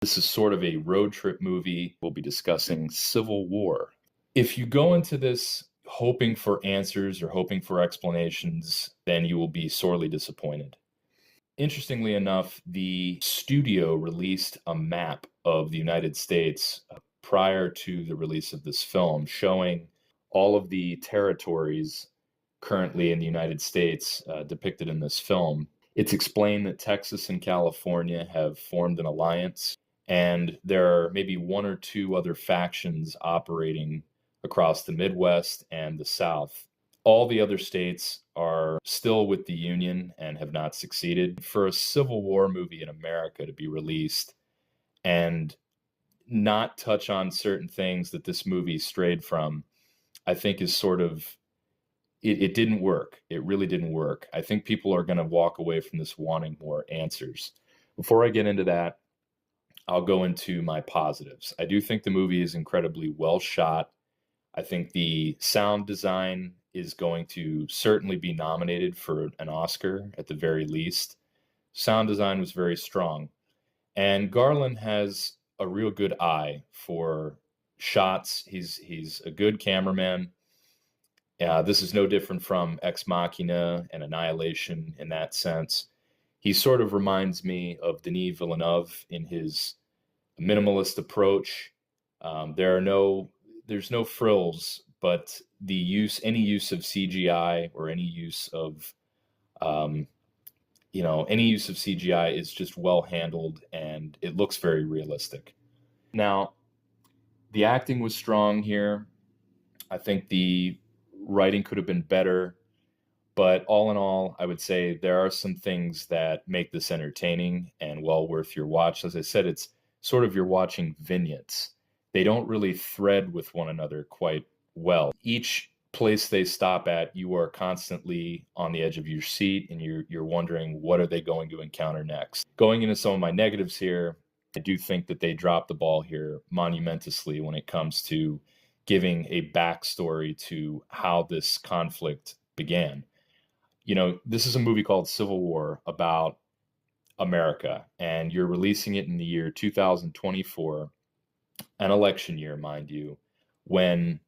This is sort of a road trip movie. We'll be discussing Civil War. If you go into this hoping for answers or hoping for explanations, then you will be sorely disappointed. Interestingly enough, the studio released a map of the United States prior to the release of this film, showing all of the territories currently in the United States depicted in this film. It's explained that Texas and California have formed an alliance, and there are maybe one or two other factions operating across the Midwest and the South. All the other states are still with the Union and have not succeeded. For a Civil War movie in America to be released and not touch on certain things that this movie strayed from, I think is sort of it didn't work. It really didn't work. I think people are going to walk away from this wanting more answers. Before I get into that, I'll go into my positives. I do think the movie is incredibly well shot. I think the sound design is going to certainly be nominated for an Oscar at the very least. Sound design was very strong. And Garland has a real good eye for shots. He's a good cameraman. This is no different from Ex Machina and Annihilation in that sense. He sort of reminds me of Denis Villeneuve in his minimalist approach. There's no frills, but any use of CGI or any use of any use of CGI is just well handled and it looks very realistic. Now, the acting was strong here. I think the writing could have been better, but all in all, I would say there are some things that make this entertaining and well worth your watch. As I said, it's sort of you're watching vignettes. They don't really thread with one another quite well. Each place they stop at, you are constantly on the edge of your seat and you're wondering what are they going to encounter next. Going into some of my negatives here, I do think that they dropped the ball here monumentously when it comes to giving a backstory to how this conflict began. This is a movie called Civil War about America, and you're releasing it in the year 2024, an election year, mind you, when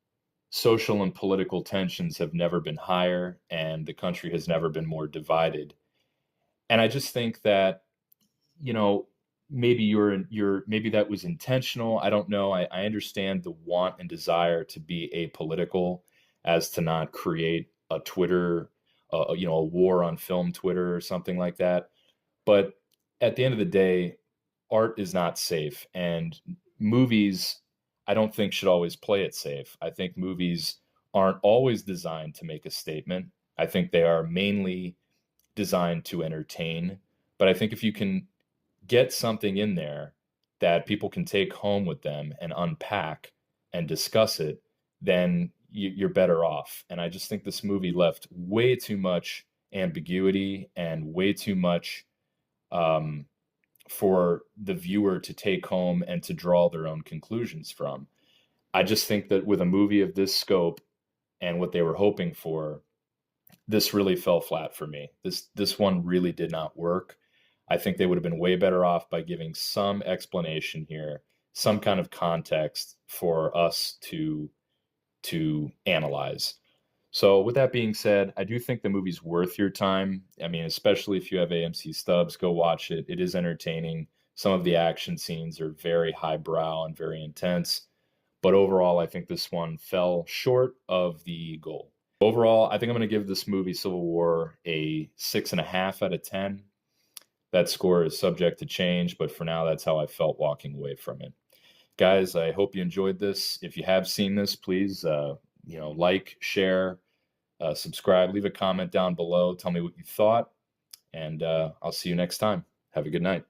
social and political tensions have never been higher and the country has never been more divided. And I just think that, maybe that was intentional. I don't know. I understand the want and desire to be apolitical as to not create a Twitter, a war on film Twitter or something like that. But at the end of the day, art is not safe, and movies, I don't think, should always play it safe. I think movies aren't always designed to make a statement. I think they are mainly designed to entertain. But I think if you can get something in there that people can take home with them and unpack and discuss it, then you're better off. And I just think this movie left way too much ambiguity and way too much for the viewer to take home and to draw their own conclusions from. I just think that with a movie of this scope and what they were hoping for, this really fell flat for me. This one really did not work. I think they would have been way better off by giving some explanation here, some kind of context for us to analyze. So with that being said, I do think the movie's worth your time. I mean, especially if you have AMC stubs, go watch it. It is entertaining. Some of the action scenes are very highbrow and very intense. But overall, I think this one fell short of the goal. Overall, I think I'm going to give this movie, Civil War, a 6.5 out of 10. That score is subject to change, but for now, that's how I felt walking away from it. Guys, I hope you enjoyed this. If you have seen this, please, like, share, subscribe, leave a comment down below. Tell me what you thought, and I'll see you next time. Have a good night.